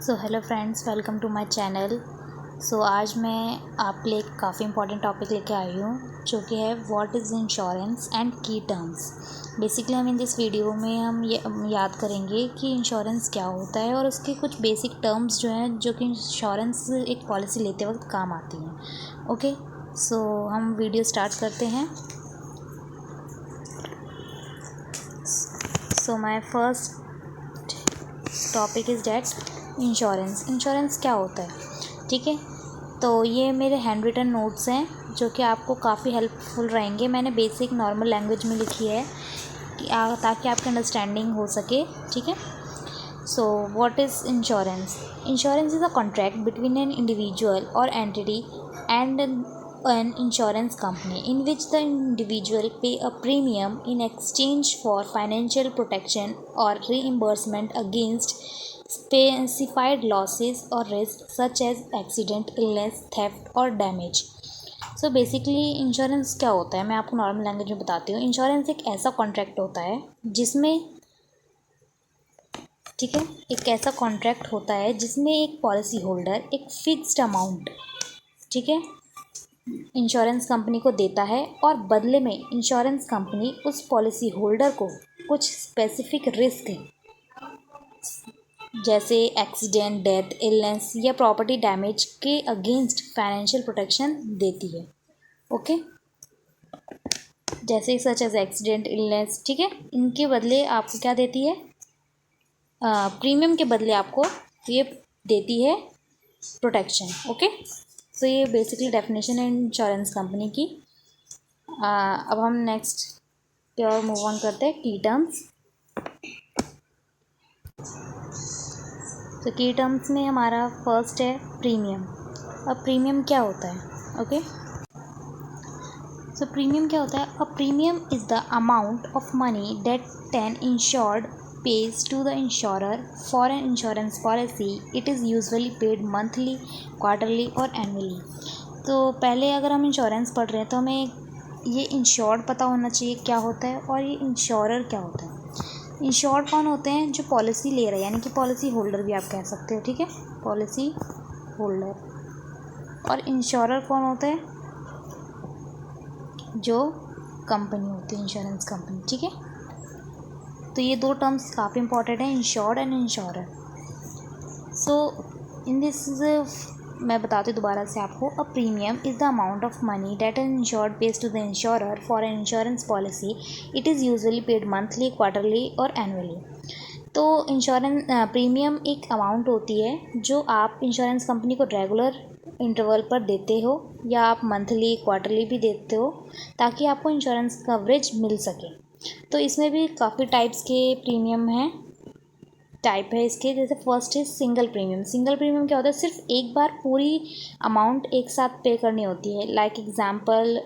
So hello friends, welcome to my channel. आज मैं आपके लिए एक काफ़ी इंपॉर्टेंट टॉपिक लेके आई हूँ, जो कि है व्हाट इज़ इंश्योरेंस एंड की टर्म्स। बेसिकली हम इन दिस वीडियो में हम ये याद करेंगे कि इंश्योरेंस क्या होता है और उसके कुछ बेसिक टर्म्स जो हैं, जो कि इंश्योरेंस एक पॉलिसी लेते वक्त काम आती हैं। ओके, हम वीडियो स्टार्ट करते हैं। My first topic is that insurance क्या होता है। ठीक है, तो ये मेरे हैंड रिटन नोट्स हैं जो कि आपको काफ़ी हेल्पफुल रहेंगे। मैंने बेसिक नॉर्मल लैंग्वेज में लिखी है कि ताकि आपकी अंडरस्टैंडिंग हो सके। ठीक है, so what is insurance is a contract between an individual और entity and an insurance company in which the individual pay a premium in exchange for financial protection or reimbursement against specified losses or risks such as accident, illness, theft or damage. So basically insurance क्या होता है, मैं आपको normal language में बताती हूँ। Insurance एक ऐसा कॉन्ट्रैक्ट होता है जिसमें, ठीक है, एक ऐसा कॉन्ट्रैक्ट होता है जिसमें एक पॉलिसी होल्डर एक फिक्स्ड अमाउंट, ठीक है, इंश्योरेंस कंपनी को देता है और बदले में इंश्योरेंस कंपनी उस पॉलिसी होल्डर को कुछ स्पेसिफिक रिस्क जैसे एक्सीडेंट, डेथ, इलनेस या प्रॉपर्टी डैमेज के अगेंस्ट फाइनेंशियल प्रोटेक्शन देती है। ओके, जैसे सच एज एक्सीडेंट, इलनेस, ठीक है, इनके बदले आपको क्या देती है? प्रीमियम के बदले आपको ये देती है प्रोटेक्शन। ओके, सो ये बेसिकली डेफिनेशन है इंश्योरेंस कंपनी की। अब हम नेक्स्ट पे और मूव ऑन करते हैं, की टर्म्स। तो की टर्म्स में हमारा फर्स्ट है प्रीमियम। अब प्रीमियम क्या होता है? ओके, सो प्रीमियम क्या होता है? A premium is the amount of money that an insured pays to the insurer for an insurance policy. It is usually paid monthly, quarterly और annually. तो पहले अगर हम इंश्योरेंस पढ़ रहे हैं तो हमें ये इंश्योर्ड पता होना चाहिए क्या होता है और ये इंश्योरर क्या होता है। इंश्योर्ड कौन होते हैं? जो पॉलिसी ले रहे हैं, यानी कि पॉलिसी होल्डर भी आप कह सकते हो। ठीक है, पॉलिसी होल्डर। और इंश्योरर कौन होता है? जो कंपनी होती है, इंश्योरेंस कंपनी। ठीक है, तो ये दो टर्म्स काफ़ी इंपॉर्टेंट हैं, insured and insurer. So in this मैं बताती हूँ दोबारा से आपको। A premium is the amount of money that an insured pays to the insurer for an insurance policy. It is usually paid monthly, quarterly और annually. तो insurance premium एक अमाउंट होती है जो आप इंश्योरेंस कंपनी को रेगुलर इंटरवल पर देते हो, या आप मंथली, क्वार्टरली भी देते हो, ताकि आपको इंश्योरेंस कवरेज मिल सके। तो इसमें भी काफ़ी टाइप्स के प्रीमियम हैं, टाइप है इसके। जैसे फर्स्ट है सिंगल प्रीमियम। सिंगल प्रीमियम क्या होता है? सिर्फ एक बार पूरी अमाउंट एक साथ पे करनी होती है। लाइक एग्जांपल,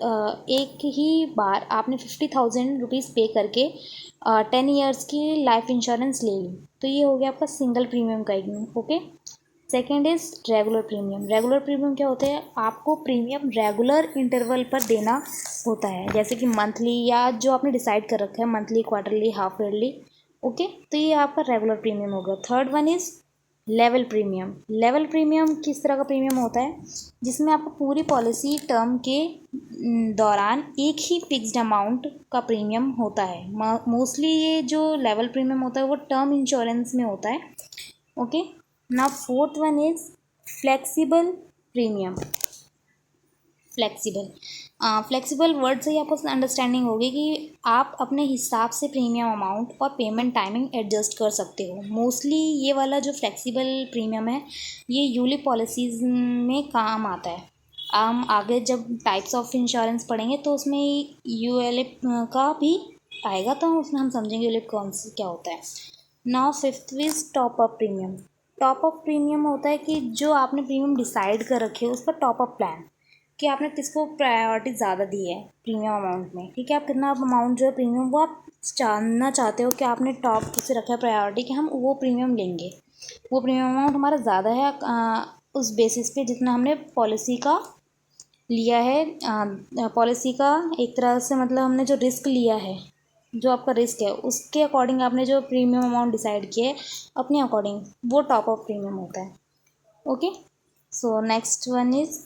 एक ही बार आपने 50,000 रुपीज़ पे करके 10 ईयर्स की लाइफ इंश्योरेंस ले ली, तो ये हो गया आपका सिंगल प्रीमियम का एक। Okay, second is regular premium. Regular premium क्या होता है? आपको प्रीमियम रेगुलर इंटरवल पर देना होता है, जैसे कि मंथली या जो आपने डिसाइड कर रखा है, monthly, quarterly, half yearly. Okay, तो ये आपका रेगुलर प्रीमियम हो गया। Third one is level premium. Level premium किस तरह का प्रीमियम होता है? जिसमें आपको पूरी पॉलिसी टर्म के दौरान एक ही फिक्स्ड अमाउंट का प्रीमियम होता है। मोस्टली ये जो लेवल प्रीमियम होता है वो टर्म इंश्योरेंस में होता है। Okay, now fourth one is flexible premium. Flexible word से ही आपको अंडरस्टैंडिंग होगी कि आप अपने हिसाब से प्रीमियम अमाउंट और पेमेंट टाइमिंग एडजस्ट कर सकते हो। मोस्टली ये वाला जो फ्लेक्सिबल प्रीमियम है, ये यूलिप पॉलिसीज़ में काम आता है। हम आगे जब टाइप्स ऑफ इंश्योरेंस पढ़ेंगे तो उसमें यूलिप का भी आएगा, तो उसमें हम समझेंगे यूलिप कौन सी क्या होता है। Now fifth is top up premium. Top up premium होता है कि जो आपने प्रीमियम डिसाइड कर रखे हो उसका टॉप अप प्लान, कि आपने किसको प्रायोरिटी ज़्यादा दी है प्रीमियम अमाउंट में। ठीक है, आप कितना अमाउंट जो है प्रीमियम वो आप जानना चाहते हो कि आपने टॉप से रखा है प्रायोरिटी कि हम वो प्रीमियम लेंगे, वो प्रीमियम अमाउंट हमारा ज़्यादा है उस बेसिस पे जितना हमने पॉलिसी का लिया है। पॉलिसी का एक तरह से मतलब हमने जो रिस्क लिया है जो आपका रिस्क है उसके अकॉर्डिंग आपने जो प्रीमियम अमाउंट डिसाइड किया है अपने अकॉर्डिंग, वो टॉप अप प्रीमियम होता है। Okay, so next one is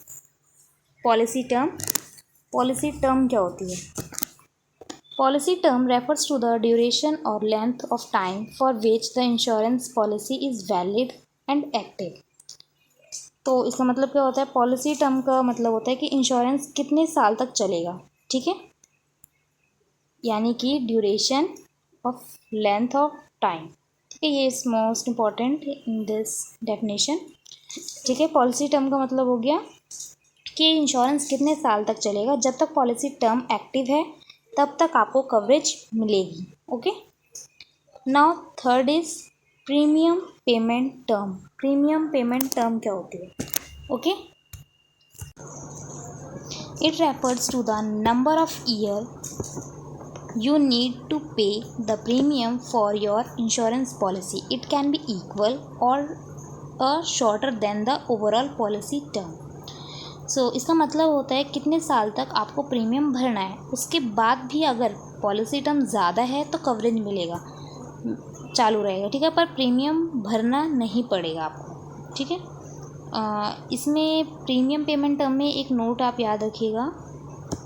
policy term. Policy term क्या होती है? Policy term refers to the duration और length of time for which the insurance policy is valid and active. तो इसका मतलब क्या होता है? पॉलिसी टर्म का मतलब होता है कि इंश्योरेंस कितने साल तक चलेगा, ठीक है, यानी कि duration of length of time, ठीक है। ये is most important in this definition, ठीक है। पॉलिसी टर्म का मतलब हो गया कि इंश्योरेंस कितने साल तक चलेगा, जब तक पॉलिसी टर्म एक्टिव है तब तक आपको कवरेज मिलेगी। Okay, now third is premium payment term. Premium payment term क्या होती है? Okay, it refers to the number of year you need to pay the premium for your insurance policy. It can be equal or shorter than the overall policy term. So इसका मतलब होता है कितने साल तक आपको प्रीमियम भरना है, उसके बाद भी अगर पॉलिसी टर्म ज़्यादा है तो कवरेज मिलेगा, चालू रहेगा, ठीक है, पर प्रीमियम भरना नहीं पड़ेगा आपको, ठीक है। इसमें प्रीमियम पेमेंट टर्म में एक नोट आप याद रखिएगा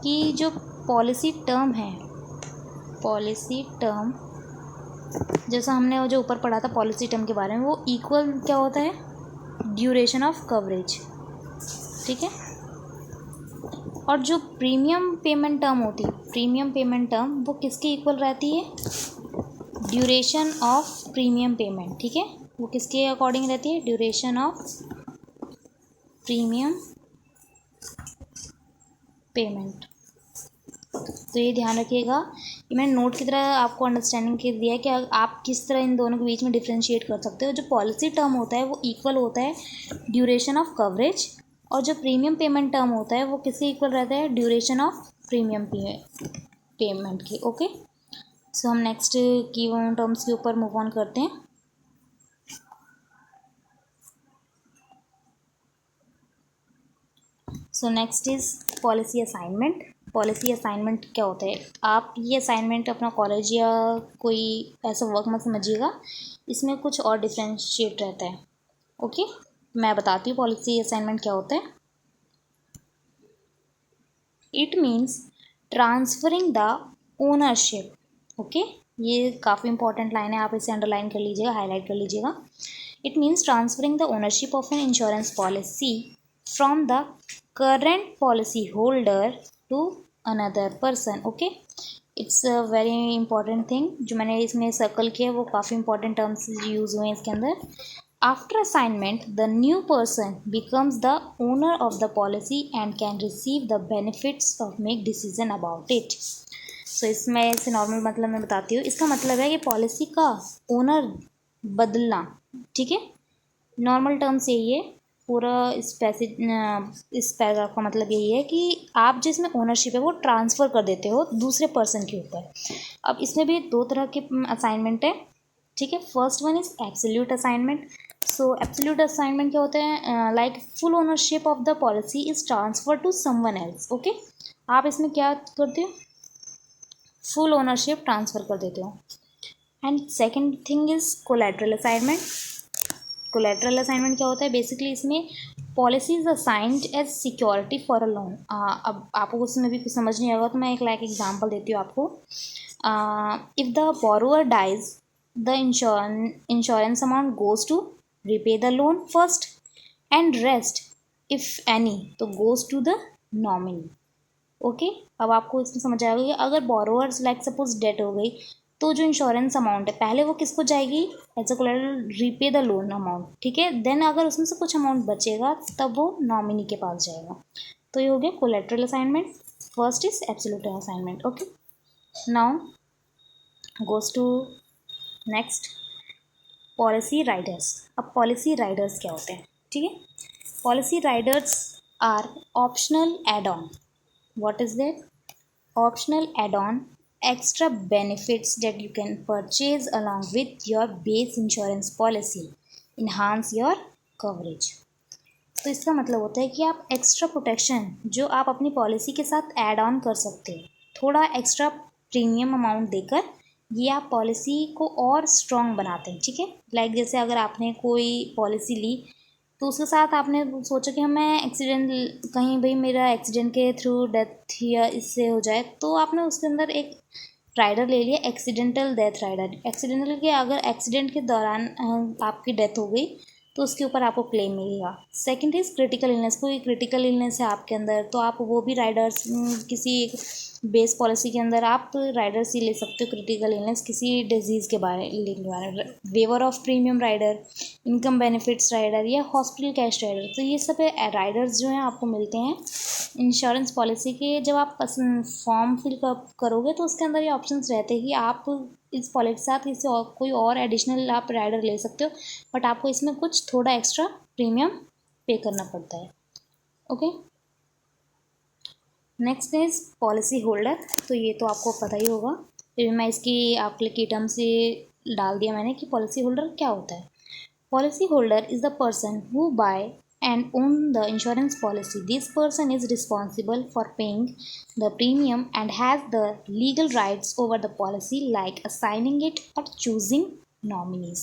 कि जो पॉलिसी टर्म है, पॉलिसी टर्म जैसा हमने वो जो ऊपर पढ़ा था पॉलिसी टर्म के बारे में, वो इक्वल क्या होता है? ड्यूरेशन ऑफ कवरेज, ठीक है। और जो प्रीमियम पेमेंट टर्म होती है, प्रीमियम पेमेंट टर्म वो किसके इक्वल रहती है? ड्यूरेशन ऑफ प्रीमियम पेमेंट, ठीक है, वो किसके अकॉर्डिंग रहती है? Duration of premium payment. तो ये ध्यान रखिएगा कि मैंने नोट की तरह आपको अंडरस्टैंडिंग के दिया है कि आप किस तरह इन दोनों के बीच में डिफ्रेंशिएट कर सकते हो। जो पॉलिसी टर्म होता है वो इक्वल होता है ड्यूरेशन ऑफ कवरेज, और जो प्रीमियम पेमेंट टर्म होता है वो किससे इक्वल रहता है? ड्यूरेशन ऑफ प्रीमियम पेमेंट की। ओके, सो हम नेक्स्ट की टर्म्स के ऊपर मूव ऑन करते हैं। So next is policy assignment. Policy assignment क्या होता है? आप ये असाइनमेंट अपना कॉलेज या कोई ऐसा वर्क मत समझिएगा, इसमें कुछ और डिफ्रेंशिएट रहता है। ओके, मैं बताती हूँ पॉलिसी असाइनमेंट क्या होता है। It means transferring the ownership. Okay, ये काफ़ी इंपॉर्टेंट लाइन है, आप इसे अंडरलाइन कर लीजिएगा, हाईलाइट कर लीजिएगा। It means transferring the ownership of N insurance policy from the current policy holder to another person. Okay, it's a very important thing जो मैंने इसमें सर्कल किया है, वो काफ़ी इंपॉर्टेंट टर्म्स यूज़ हुए हैं इसके अंदर। After assignment the new person becomes the owner of the policy and can receive the benefits of make decision about it. So इसमें इसे नॉर्मल मतलब मैं बताती हूँ। इसका मतलब है कि पॉलिसी का ओनर बदलना, ठीक है, नॉर्मल टर्म्स यही है। पूरा इस पैराग्राफ का मतलब यही है कि आप जिसमें ओनरशिप है वो ट्रांसफ़र कर देते हो दूसरे पर्सन के ऊपर। अब इसमें भी दो तरह के असाइनमेंट है, ठीक है। First one is absolute assignment. So absolute assignment क्या होता है? Like full ownership of the policy is transfer to someone else. Okay, आप इसमें क्या करते हो? फुल ओनरशिप ट्रांसफ़र कर देते हो। And second thing is collateral assignment. Collateral assignment क्या होता है? बेसिकली इसमें policy is assigned as security for a loan. अब आपको उसमें भी कुछ समझ नहीं आएगा तो मैं एक लाइक एग्जांपल देती हूँ आपको। If the borrower dies the insurance amount goes to repay the loan first and rest if any तो goes to the nominee। Okay, अब आपको इसमें समझ आएगा कि अगर बोरोअर्स लाइक सपोज डेट हो गई तो जो इंश्योरेंस अमाउंट है पहले वो किसको जाएगी? As a collateral repay the loan amount, ठीक है। देन अगर उसमें से कुछ अमाउंट बचेगा तब वो नॉमिनी के पास जाएगा। तो ये हो गया collateral assignment. First is absolute assignment. Okay, now goes to next policy riders. अब पॉलिसी राइडर्स क्या होते हैं? ठीक है, policy riders are optional add on. What is that? Optional add on extra benefits that you can purchase along with your base insurance policy enhance your coverage। तो इसका मतलब होता है कि आप एक्स्ट्रा प्रोटेक्शन जो आप अपनी पॉलिसी के साथ ऐड ऑन कर सकते हो, थोड़ा एक्स्ट्रा प्रीमियम अमाउंट देकर ये आप पॉलिसी को और स्ट्रॉन्ग बनाते हैं, ठीक है। लाइक जैसे अगर आपने कोई पॉलिसी ली तो उसके साथ आपने सोचा कि मैं एक्सीडेंट, कहीं भाई मेरा एक्सीडेंट के थ्रू डेथ या इससे हो जाए, तो आपने उसके अंदर एक राइडर ले लिया, एक्सीडेंटल डेथ राइडर। एक्सीडेंटल के अगर एक्सीडेंट के दौरान आपकी डेथ हो गई तो उसके ऊपर आपको क्लेम मिलेगा। सेकंड इज़ क्रिटिकल इलनेस, कोई क्रिटिकल इलनेस है आपके अंदर तो आप वो भी राइडर्स किसी बेस पॉलिसी के अंदर आप राइडर्स ही ले सकते हो, क्रिटिकल इलनेस किसी डिजीज़ के बारे में। Waiver of premium rider, income benefits rider या हॉस्पिटल कैश राइडर, तो ये सब राइडर्स जो हैं आपको मिलते हैं इंश्योरेंस पॉलिसी के। जब आप फॉर्म फिल करोगे तो उसके अंदर ये ऑप्शंस रहते हैं कि आप इस पॉलिसी के साथ किसी और कोई और एडिशनल आप राइडर ले सकते हो, बट आपको इसमें कुछ थोड़ा एक्स्ट्रा प्रीमियम पे करना पड़ता है। Okay, next is policy holder. तो ये तो आपको पता ही होगा, फिर मैं इसकी आपके लिए टर्म से डाल दिया मैंने कि पॉलिसी होल्डर क्या होता है। Policy holder is the person who buy and own the insurance policy. This person is responsible for paying the premium and has the legal rights over the policy like assigning it or choosing nominees.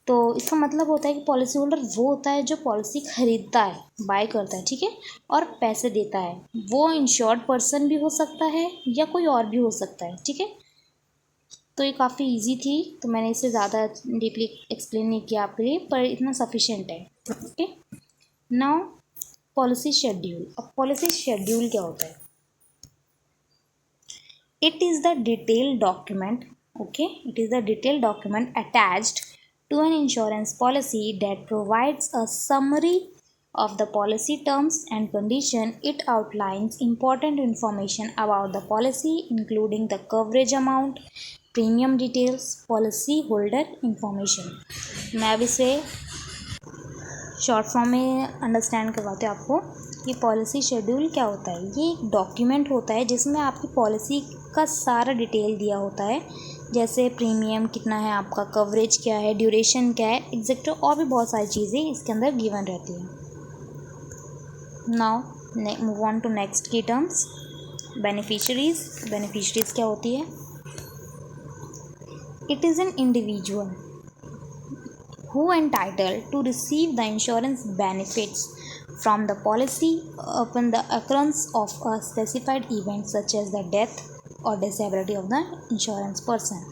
तो इसका मतलब होता है कि policy holder वो होता है जो पॉलिसी खरीदता है, बाय करता है, ठीक है, और पैसे देता है। वो इंश्योर्ड पर्सन भी हो सकता है या कोई और भी हो सकता है, ठीक है। तो ये काफ़ी इजी थी, तो मैंने इसे ज़्यादा डीपली एक्सप्लेन नहीं किया आपके लिए, पर इतना सफिशिएंट है। Okay, now policy schedule. अब पॉलिसी शेड्यूल क्या होता है? It is the detail document, okay, it is the detail document attached to an insurance policy that provides a summary of the policy terms and condition. It outlines important information about the policy including the coverage amount, premium details, policy holder information. मैं अब इसे short form में understand करवाते हैं आपको कि policy schedule क्या होता है। ये एक डॉक्यूमेंट होता है जिसमें आपकी पॉलिसी का सारा डिटेल दिया होता है, जैसे प्रीमियम कितना है आपका, कवरेज क्या है, ड्यूरेशन क्या है, एग्जैक्ट, और भी बहुत सारी चीज़ें इसके अंदर गिवन रहती हैं। Now move on to next key terms, beneficiaries. Beneficiaries क्या होती है? It is an individual who entitled to receive the insurance benefits from the policy upon the occurrence of a specified event such as the death और disability of the insurance person.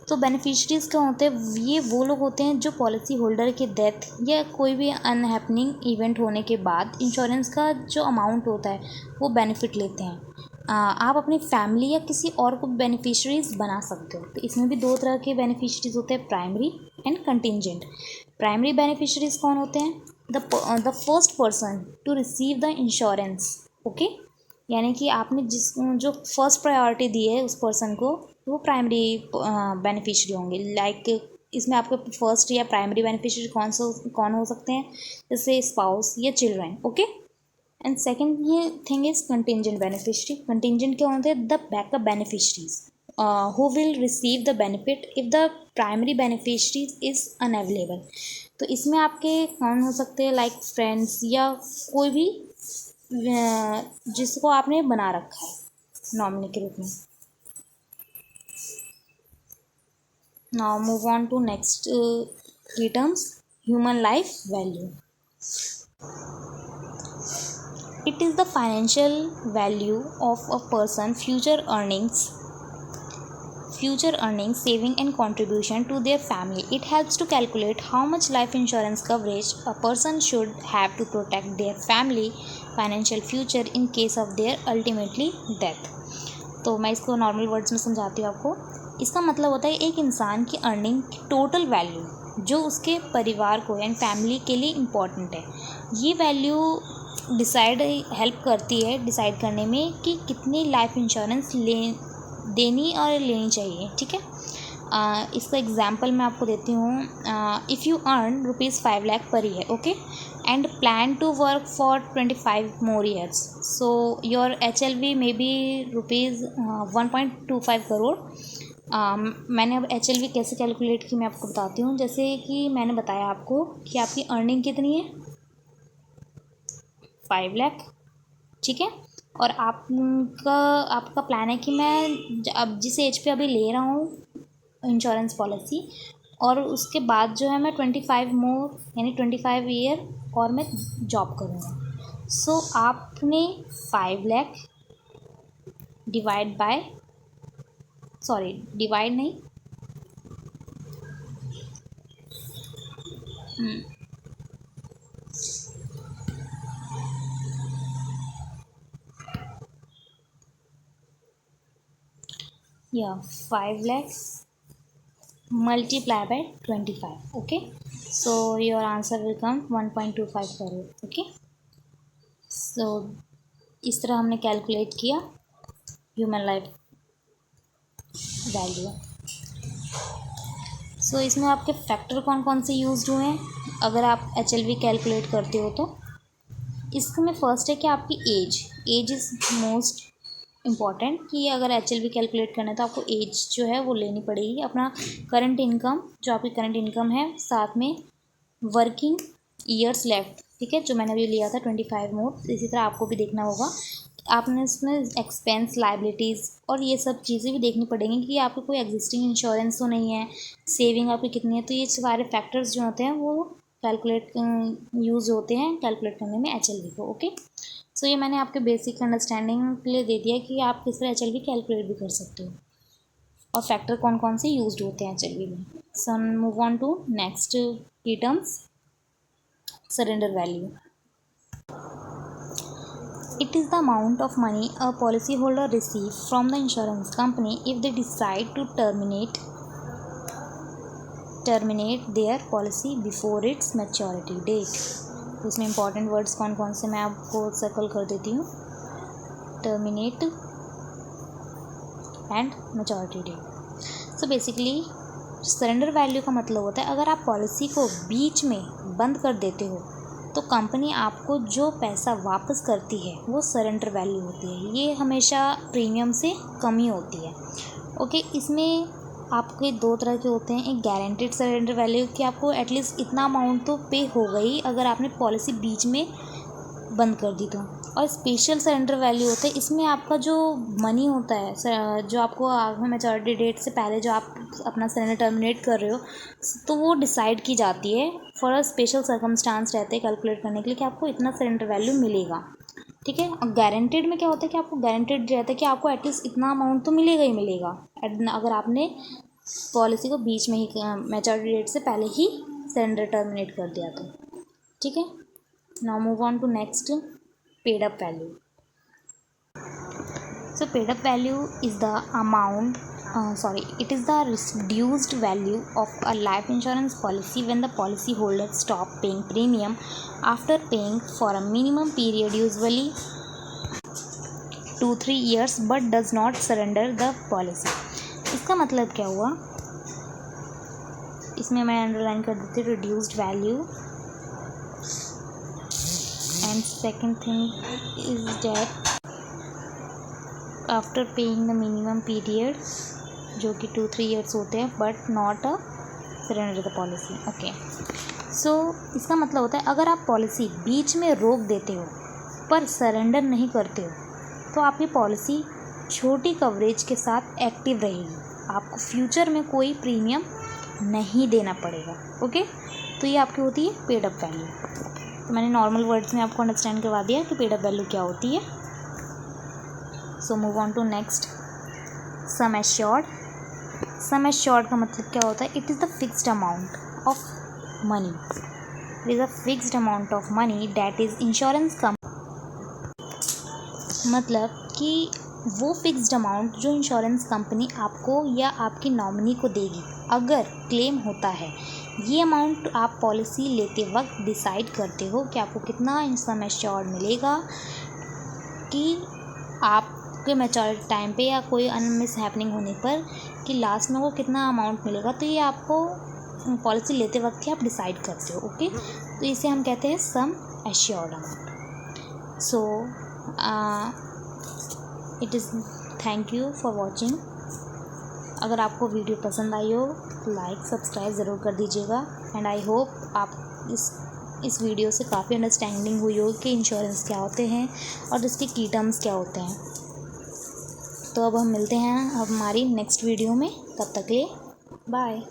तो beneficiaries क्या होते हैं? ये वो लोग होते हैं जो पॉलिसी होल्डर की डेथ या कोई भी अनहैपनिंग इवेंट होने के बाद इंश्योरेंस का जो अमाउंट होता है वो बेनिफिट लेते हैं। आप अपनी फैमिली या किसी और को बेनिफिशरीज बना सकते हो। तो इसमें भी दो तरह के बेनिफिशरीज होते हैं, primary and contingent. Primary beneficiaries कौन होते हैं? The first person to receive the insurance, okay, यानी कि आपने जो फर्स्ट प्रायोरिटी दी है उस पर्सन को, वो प्राइमरी बेनिफिशरी होंगे। लाइक इसमें आपके फर्स्ट या प्राइमरी बेनिफिशरी कौन हो सकते हैं? जैसे स्पाउस या चिल्ड्रन, ओके। एंड सेकेंड ये thing is contingent beneficiary. Contingent क्या होते हैं? The backup beneficiaries who will receive the benefit if the primary beneficiary is unavailable. तो इसमें आपके कौन हो सकते हैं? लाइक फ्रेंड्स या कोई भी जिसको आपने बना रखा है नॉमिनी के रूप में। Now move on to next key terms, human life value. It is the financial value of a person future earnings, saving and contribution to their family. It helps to calculate how much life insurance coverage a person should have to protect their family financial future in case of their ultimately death. तो मैं इसको normal words में समझाती हूँ आपको। इसका मतलब होता है एक इंसान की अर्निंग की टोटल वैल्यू जो उसके परिवार को यानी फैमिली के लिए इम्पॉर्टेंट है। ये वैल्यू हेल्प करती है डिसाइड करने में कि कितनी लाइफ इंश्योरेंस देनी और लेनी चाहिए, ठीक है। इसका एग्जांपल मैं आपको देती हूँ। If you earn ₹5 lakh per year, okay, and plan to work for 25 more years, so your HLV may be ₹1.25 crore. मैंने अब HLV कैसे कैलकुलेट की मैं आपको बताती हूँ। जैसे कि मैंने बताया आपको कि आपकी अर्निंग कितनी है? 5 लाख, ठीक है, और आपका प्लान है कि मैं अब जिस एज पे अभी ले रहा हूँ इंश्योरेंस पॉलिसी, और उसके बाद जो है मैं 25 मोर यानी 25 ईयर और मैं जॉब करूँगा। सो आपने 5 लाख डिवाइड नहीं, या 5 lakhs multiply by 25. Okay, so your answer will come 1.25 crore. Okay, so इस तरह हमने कैलकुलेट किया ह्यूमन लाइफ वैल्यू। सो इसमें आपके फैक्टर कौन कौन से यूज्ड हुए हैं अगर आप HLV कैलकुलेट करते हो तो? इसमें फर्स्ट है कि आपकी एज इज़ मोस्ट इम्पॉर्टेंट, कि अगर HLV कैलकुलेट करना है तो आपको एज जो है वो लेनी पड़ेगी, अपना करंट इनकम जो आपकी करंट इनकम है, साथ में वर्किंग ईयर्स लेफ्ट, ठीक है, जो मैंने अभी लिया था 25 मोर। इसी तरह आपको भी देखना होगा, आपने इसमें एक्सपेंस लाइबिलिटीज़ और ये सब चीज़ें भी देखनी पड़ेंगी कि आपको कोई एग्जिस्टिंग इंश्योरेंस तो नहीं है, सेविंग आपकी कितनी है। तो ये सारे फैक्टर्स जो होते हैं वो कैलकुलेट यूज़ होते हैं कैलकुलेट करने में HLV को। ओके, सो ये मैंने आपके बेसिक अंडरस्टैंडिंग के लिए दे दिया कि आप किस तरह HLV कैलकुलेट भी कर सकते हो और फैक्टर कौन कौन से यूज्ड होते हैं HLV में। So move on to next key terms, surrender value. It is the amount of money a policyholder receives from the insurance company if they decide to terminate their policy before its maturity date. तो इसमें important words कौन कौन से मैं आपको circle कर देती हूँ, terminate and maturity date. So basically surrender value का मतलब होता है अगर आप पॉलिसी को बीच में बंद कर देते हो तो कंपनी आपको जो पैसा वापस करती है वो सरेंडर वैल्यू होती है। ये हमेशा प्रीमियम से कम ही होती है। ओके, इसमें आपके दो तरह के होते हैं, एक गारंटेड सरेंडर वैल्यू कि आपको एटलीस्ट इतना अमाउंट तो पे हो गई अगर आपने पॉलिसी बीच में बंद कर दी तो, और स्पेशल सरेंडर वैल्यू होता है, इसमें आपका जो मनी होता है जो आपको आगे मैच्योरिटी डेट से पहले जो आप अपना सरेंडर टर्मिनेट कर रहे हो तो वो डिसाइड की जाती है फॉर अ स्पेशल सर्कमस्टांस रहते हैं कैलकुलेट करने के लिए कि आपको इतना सरेंडर वैल्यू मिलेगा। ठीक है, और गारंटेड में क्या होता है कि आपको गारंटेड रहता है कि आपको एटलीस्ट इतना अमाउंट तो मिलेगा ही मिलेगा अगर आपने पॉलिसी को बीच में ही मैच्योरिटी डेट से पहले ही सरेंडर टर्मिनेट कर दिया तो। ठीक है, now move on to next, paid up value. So paid up value is the amount it is the reduced value of a life insurance policy when the policy holder stop paying premium after paying for a minimum period, usually 2-3 years, but does not surrender the policy. इसका मतलब क्या हुआ, इसमें मैं underline कर देती हूँ reduced value, and second thing is that after paying the minimum period जो कि 2-3 years होते हैं but not a surrender the policy. Okay, so इसका मतलब होता है अगर आप पॉलिसी बीच में रोक देते हो पर सरेंडर नहीं करते हो तो आपकी पॉलिसी छोटी कवरेज के साथ एक्टिव रहेगी, आपको फ्यूचर में कोई प्रीमियम नहीं देना पड़ेगा। ओके, तो ये आपकी होती है पेड अप वैल्यू। तो मैंने नॉर्मल वर्ड्स में आपको अंडरस्टैंड करवा दिया कि पेड अप वैल्यू क्या होती है। So move on to next, sum assured. Sum assured का मतलब क्या होता है, it is the fixed amount of money, it is a fixed amount of money that is insurance का, मतलब कि वो फिक्स्ड अमाउंट जो इंश्योरेंस कंपनी आपको या आपकी नॉमिनी को देगी अगर क्लेम होता है। ये अमाउंट आप पॉलिसी लेते वक्त डिसाइड करते हो कि आपको कितना सम एश्योर्ड मिलेगा, कि आपके मैच्योरिटी टाइम पे या कोई अनमिस हैपनिंग होने पर कि लास्ट में वो कितना अमाउंट मिलेगा। तो ये आपको पॉलिसी लेते वक्त ही आप डिसाइड करते हो। ओके, तो इसे हम कहते हैं sum assured amount. So it is thank you for watching. अगर आपको वीडियो पसंद आई हो तो लाइक सब्सक्राइब ज़रूर कर दीजिएगा, एंड आई होप आप इस इस वीडियो से काफ़ी अंडरस्टैंडिंग हुई होगी कि इंश्योरेंस क्या होते हैं और इसके की टर्म्स क्या होते हैं। तो अब हम मिलते हैं अब हमारी नेक्स्ट वीडियो में, तब तक के लिए बाय।